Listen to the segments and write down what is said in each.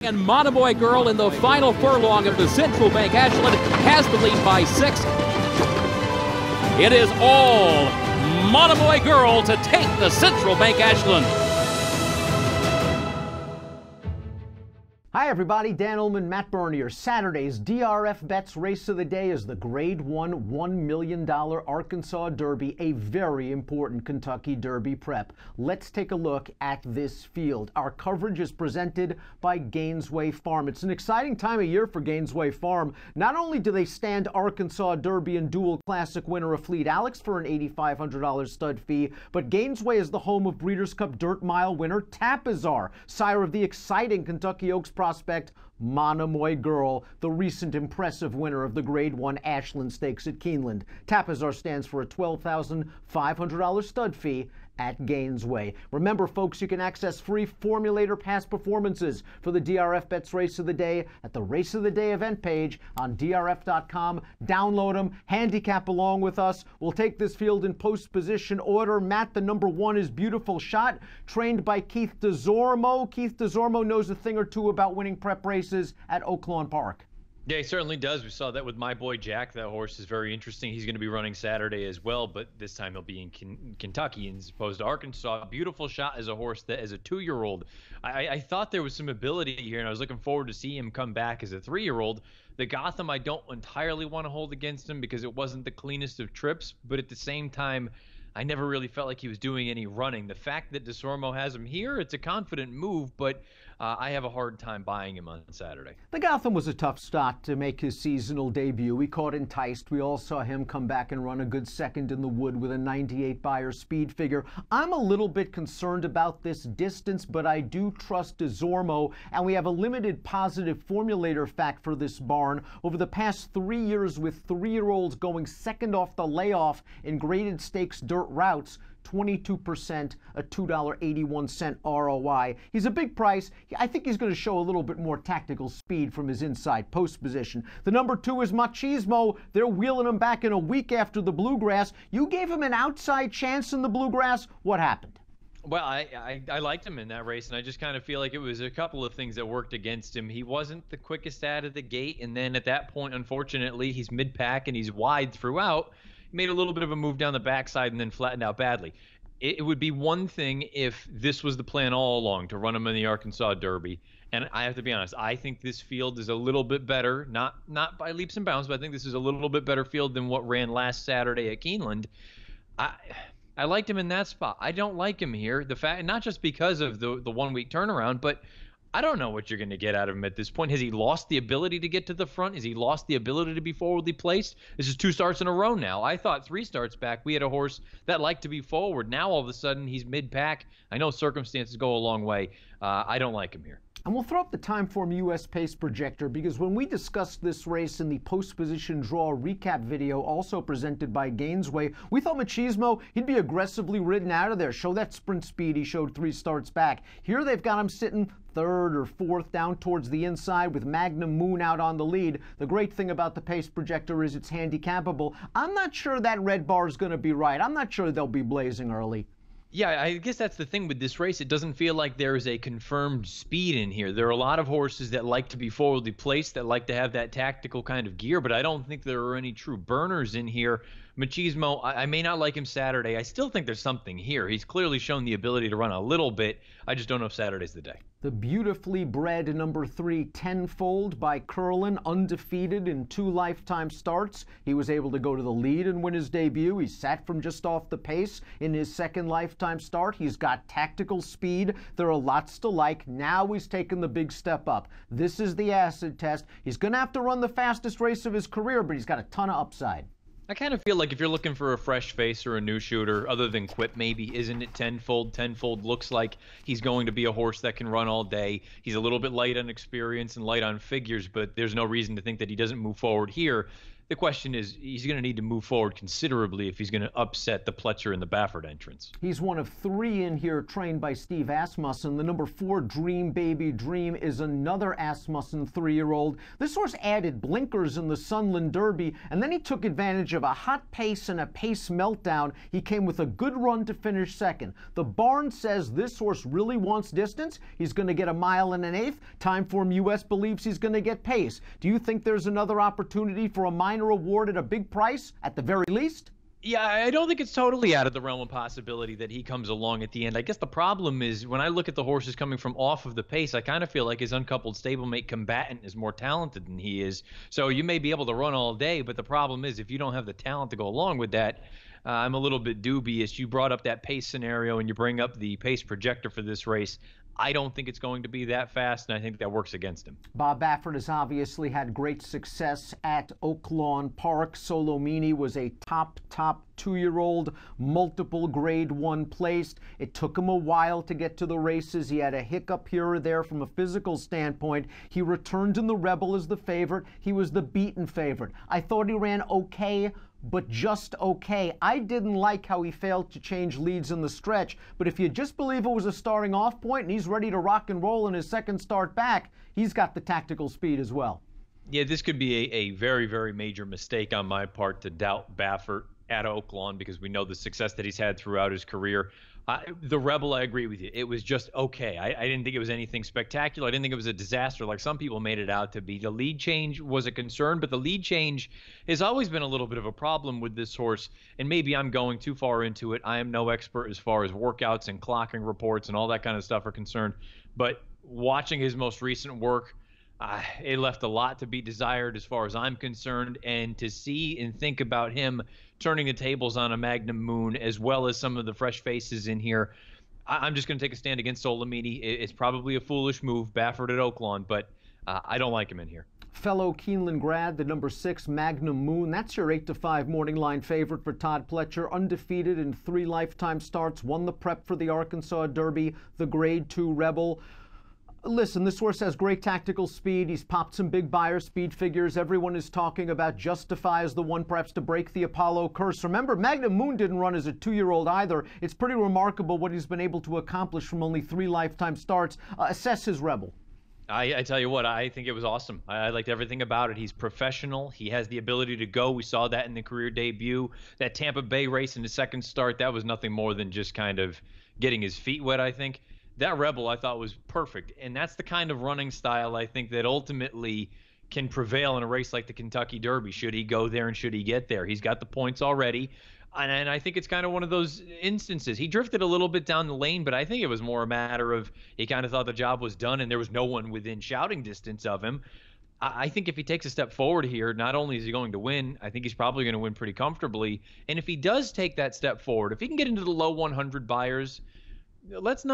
And Monomoy Girl in the final furlong of the Central Bank Ashland has the lead by 6. It is all Monomoy Girl to take the Central Bank Ashland. Hi everybody, Dan Illman, Matt Bernier. Saturday's DRF Bets Race of the Day is the Grade 1 $1 million Arkansas Derby, a very important Kentucky Derby prep. Let's take a look at this field. Our coverage is presented by Gainesway Farm. It's an exciting time of year for Gainesway Farm. Not only do they stand Arkansas Derby and Dual Classic winner Fleet Alex for an $8,500 stud fee, but Gainesway is the home of Breeders' Cup Dirt Mile winner Tapizar, sire of the exciting Kentucky Oaks prospect Monomoy Girl, the recent impressive winner of the Grade 1 Ashland Stakes at Keeneland. Tapizar stands for a $12,500 stud fee at Gainesway. Remember, folks, you can access free Formulator past performances for the DRF Bets Race of the Day at the Race of the Day event page on DRF.com. Download them, handicap along with us. We'll take this field in post position order. Matt, the number 1 is Beautiful Shot, trained by Keith DeZormo. Keith DeZormo knows a thing or two about winning prep races at Oaklawn Park. Yeah, he certainly does. We saw that with My Boy Jack. That horse is very interesting. He's going to be running Saturday as well, but this time he'll be in Kentucky as opposed to Arkansas. Beautiful Shot is a horse that, as a 2-year-old, I thought there was some ability here, and I was looking forward to see him come back as a 3-year-old. The Gotham, I don't entirely want to hold against him because it wasn't the cleanest of trips, but at the same time, I never really felt like he was doing any running. The fact that DeSormo has him here, it's a confident move, but I have a hard time buying him on Saturday. The Gotham was a tough start to make his seasonal debut. We caught Enticed. We all saw him come back and run a good second in the Wood with a 98 Beyer speed figure. I'm a little bit concerned about this distance, but I do trust DeZormo, and we have a limited positive formulator fact for this barn. Over the past 3 years, with 3-year-olds going second off the layoff in graded stakes dirt routes, 22%, a $2.81 ROI. He's a big price. I think he's going to show a little bit more tactical speed from his inside post position. The number 2 is Machismo. They're wheeling him back in a week after the Bluegrass. You gave him an outside chance in the Bluegrass. What happened? Well, I liked him in that race, and I just kind of feel like it was a couple of things that worked against him. He wasn't the quickest out of the gate, and then at that point, unfortunately, he's mid-pack and he's wide throughout. Made a little bit of a move down the backside and then flattened out badly. It would be one thing if this was the plan all along, to run him in the Arkansas Derby. And I have to be honest, I think this field is a little bit better, not by leaps and bounds, but I think this is a little bit better field than what ran last Saturday at Keeneland. I liked him in that spot. I don't like him here. The fact, not just because of the 1-week turnaround, but I don't know what you're going to get out of him at this point. Has he lost the ability to get to the front? Has he lost the ability to be forwardly placed? This is 2 starts in a row now. I thought 3 starts back we had a horse that liked to be forward. Now all of a sudden he's mid-pack. I know circumstances go a long way. I don't like him here. And we'll throw up the Timeform US Pace Projector because when we discussed this race in the post-position draw recap video, also presented by Gainesway, we thought Machismo, he'd be aggressively ridden out of there, show that sprint speed he showed 3 starts back. Here they've got him sitting 3rd or 4th down towards the inside with Magnum Moon out on the lead. The great thing about the Pace Projector is it's handicapable. I'm not sure that red bar is going to be right. I'm not sure they'll be blazing early. Yeah, I guess that's the thing with this race. It doesn't feel like there is a confirmed speed in here. There are a lot of horses that like to be forwardly placed, that like to have that tactical kind of gear, but I don't think there are any true burners in here. Machismo, I may not like him Saturday. I still think there's something here. He's clearly shown the ability to run a little bit. I just don't know if Saturday's the day. The beautifully bred number 3 Tenfold by Curlin, undefeated in 2 lifetime starts. He was able to go to the lead and win his debut. He sat from just off the pace in his 2nd lifetime start. He's got tactical speed. There are lots to like. Now he's taken the big step up. This is the acid test. He's going to have to run the fastest race of his career, but he's got a ton of upside. I kind of feel like if you're looking for a fresh face or a new shooter, other than Quip maybe, isn't it Tenfold? Tenfold looks like he's going to be a horse that can run all day. He's a little bit light on experience and light on figures, but there's no reason to think that he doesn't move forward here. The question is, he's going to need to move forward considerably if he's going to upset the Pletcher and the Baffert entrance. He's one of 3 in here trained by Steve Asmussen. The number 4, Dream Baby Dream, is another Asmussen 3-year-old. This horse added blinkers in the Sunland Derby, and then he took advantage of a hot pace and a pace meltdown. He came with a good run to finish second. The barn says this horse really wants distance. He's going to get 1 mile and an eighth. Timeform US believes he's going to get pace. Do you think there's another opportunity for a minor award at a big price, at the very least? Yeah, I don't think it's totally out of the realm of possibility that he comes along at the end. I guess the problem is when I look at the horses coming from off of the pace, I kind of feel like his uncoupled stablemate Combatant is more talented than he is. So you may be able to run all day, but the problem is if you don't have the talent to go along with that, I'm a little bit dubious. You brought up that pace scenario and you bring up the pace projector for this race. I don't think it's going to be that fast, and I think that works against him. Bob Baffert has obviously had great success at Oaklawn Park. Solomini was a top 2-year-old, multiple grade 1 placed. It took him a while to get to the races. He had a hiccup here or there from a physical standpoint. He returned in the Rebel as the favorite. He was the beaten favorite. I thought he ran okay, but just okay. I didn't like how he failed to change leads in the stretch, but if you just believe it was a starting off point and he's ready to rock and roll in his second start back, he's got the tactical speed as well. Yeah, this could be a very, very major mistake on my part to doubt Baffert at Oaklawn because we know the success that he's had throughout his career. The Rebel, I agree with you. It was just okay. I didn't think it was anything spectacular. I didn't think it was a disaster like some people made it out to be. The lead change was a concern, but the lead change has always been a little bit of a problem with this horse, and maybe I'm going too far into it. I am no expert as far as workouts and clocking reports and all that kind of stuff are concerned, but watching his most recent work, it left a lot to be desired as far as I'm concerned, and to see and think about him turning the tables on a Magnum Moon as well as some of the fresh faces in here, I'm just going to take a stand against Solomini. It's probably a foolish move, Baffert at Oaklawn, but I don't like him in here. Fellow Keeneland grad, the number 6 Magnum Moon, that's your 8-5 morning line favorite for Todd Pletcher, undefeated in 3 lifetime starts, won the prep for the Arkansas Derby, the Grade 2 Rebel. Listen, this horse has great tactical speed. He's popped some big Beyer speed figures. Everyone is talking about Justify as the one perhaps to break the Apollo curse. Remember, Magnum Moon didn't run as a 2-year-old either. It's pretty remarkable what he's been able to accomplish from only 3 lifetime starts. Assess his Rebel. I tell you what, I think it was awesome. I liked everything about it. He's professional. He has the ability to go. We saw that in the career debut. That Tampa Bay race in the second start, that was nothing more than just kind of getting his feet wet, I think. That Rebel I thought was perfect, and that's the kind of running style I think that ultimately can prevail in a race like the Kentucky Derby. Should he go there and should he get there? He's got the points already, and I think it's kind of one of those instances. He drifted a little bit down the lane, but I think it was more a matter of he kind of thought the job was done and there was no one within shouting distance of him. I think if he takes a step forward here, not only is he going to win, I think he's probably going to win pretty comfortably, and if he does take that step forward, if he can get into the low 100 buyers, let's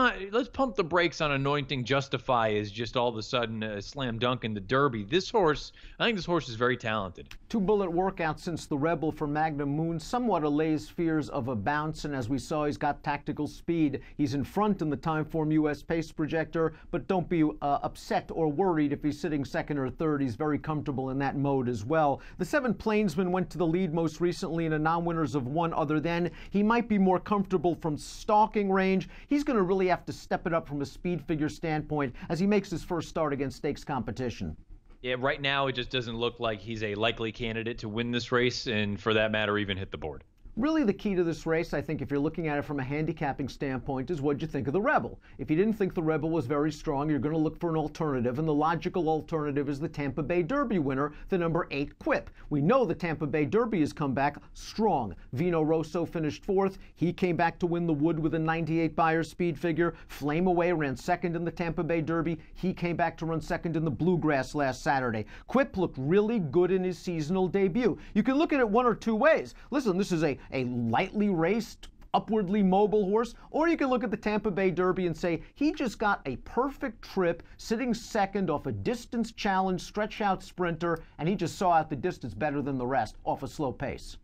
pump the brakes on anointing Justify as just all of a sudden a slam dunk in the Derby. I think this horse is very talented. 2 bullet workouts since the Rebel for Magnum Moon somewhat allays fears of a bounce, and as we saw, he's got tactical speed. He's in front in the Timeform US pace projector, but don't be upset or worried if he's sitting second or third. He's very comfortable in that mode as well. The 7 Plainsman went to the lead most recently in a non-winners of 1 other than. He might be more comfortable from stalking range. He's going to really have to step it up from a speed figure standpoint as he makes his first start against stakes competition. Yeah, right now it just doesn't look like he's a likely candidate to win this race and, for that matter, even hit the board. Really the key to this race, I think, if you're looking at it from a handicapping standpoint, is what you think of the Rebel. If you didn't think the Rebel was very strong, you're going to look for an alternative, and the logical alternative is the Tampa Bay Derby winner, the number 8 Quip. We know the Tampa Bay Derby has come back strong. Vino Rosso finished 4th. He came back to win the Wood with a 98 Beyer speed figure. Flame Away ran 2nd in the Tampa Bay Derby. He came back to run 2nd in the Bluegrass last Saturday. Quip looked really good in his seasonal debut. You can look at it one or two ways. Listen, this is a lightly raced, upwardly mobile horse, or you can look at the Tampa Bay Derby and say he just got a perfect trip sitting second off a distance challenge stretch out sprinter, and he just saw out the distance better than the rest off a slow pace.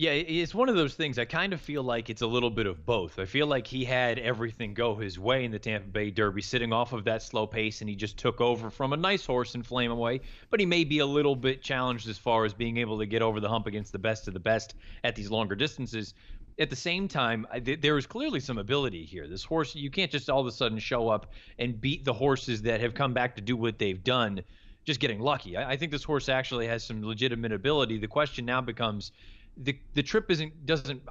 Yeah, it's one of those things. I kind of feel like it's a little bit of both. I feel like he had everything go his way in the Tampa Bay Derby, sitting off of that slow pace, and he just took over from a nice horse in Flame Away. But he may be a little bit challenged as far as being able to get over the hump against the best of the best at these longer distances. At the same time, there is clearly some ability here. This horse, you can't just all of a sudden show up and beat the horses that have come back to do what they've done just getting lucky. I think this horse actually has some legitimate ability. The question now becomes, the trip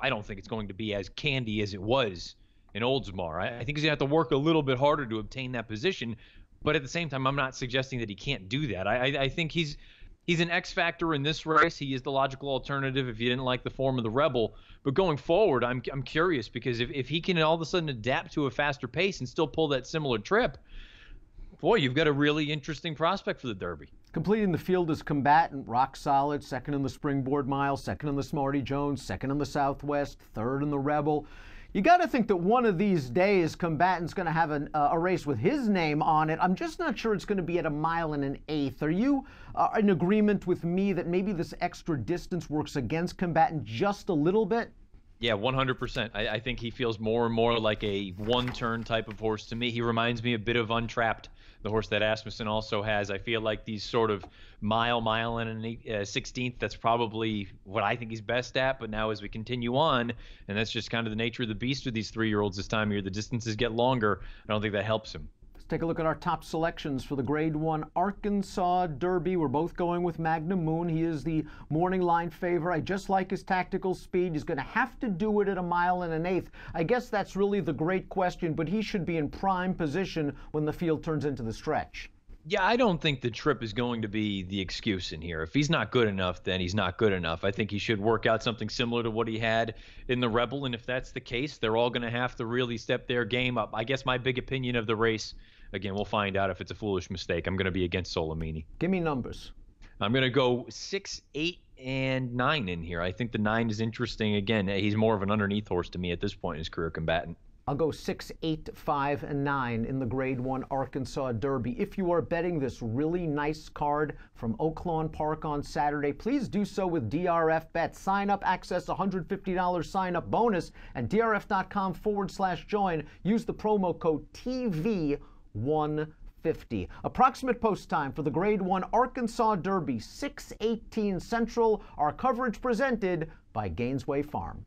I don't think it's going to be as candy as it was in Oldsmar. I think he's gonna have to work a little bit harder to obtain that position, but at the same time, I'm not suggesting that he can't do that. I think he's an X factor in this race. He is the logical alternative if you didn't like the form of the Rebel. But going forward, I'm curious, because if he can all of a sudden adapt to a faster pace and still pull that similar trip, boy, you've got a really interesting prospect for the Derby. Completing the field is Combatant, rock solid, second in the Springboard Mile, second in the Smarty Jones, second in the Southwest, third in the Rebel. You got to think that one of these days Combatant's going to have a race with his name on it. I'm just not sure it's going to be at 1 1/8 miles. Are you in agreement with me that maybe this extra distance works against Combatant just a little bit? Yeah, 100%. I think he feels more and more like a one-turn type of horse to me. He reminds me a bit of Untrapped, the horse that Asmussen also has. I feel like these sort of mile and an 16th, that's probably what I think he's best at. But now as we continue on, and that's just kind of the nature of the beast with these 3-year-olds this time of year, the distances get longer. I don't think that helps him. Take a look at our top selections for the Grade 1 Arkansas Derby. We're both going with Magnum Moon. He is the morning line favorite. I just like his tactical speed. He's going to have to do it at 1 1/8 miles. I guess that's really the great question, but he should be in prime position when the field turns into the stretch. Yeah, I don't think the trip is going to be the excuse in here. If he's not good enough, then he's not good enough. I think he should work out something similar to what he had in the Rebel, and if that's the case, they're all going to have to really step their game up. I guess my big opinion of the race, again, we'll find out if it's a foolish mistake, I'm going to be against Solimini. Give me numbers. I'm going to go 6, 8, and 9 in here. I think the 9 is interesting. Again, he's more of an underneath horse to me at this point in his career, Combatant. I'll go 6, 8, 5, and 9 in the Grade 1 Arkansas Derby. If you are betting this really nice card from Oaklawn Park on Saturday, please do so with DRF Bet. Sign up, access $150 sign-up bonus at drf.com/join. Use the promo code TV150. Approximate post time for the Grade 1 Arkansas Derby, 6:18 Central. Our coverage presented by Gainesway Farm.